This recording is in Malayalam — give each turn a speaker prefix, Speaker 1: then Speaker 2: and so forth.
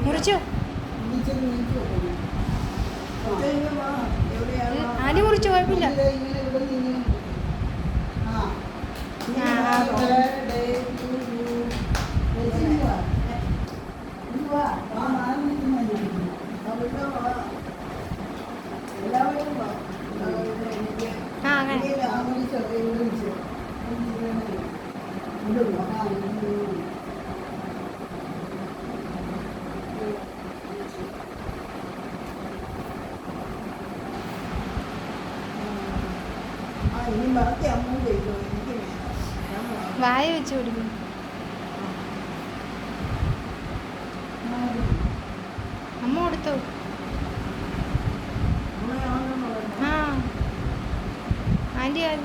Speaker 1: മുറിച്ചോ? ആദ്യം മുറിച്ചു, കുഴപ്പമില്ല. ആ അങ്ങനെ വായ വെച്ച് കൊടുക്കും. അമ്മ കൊടുത്തോ? ആ ആൻറ്റി ആര്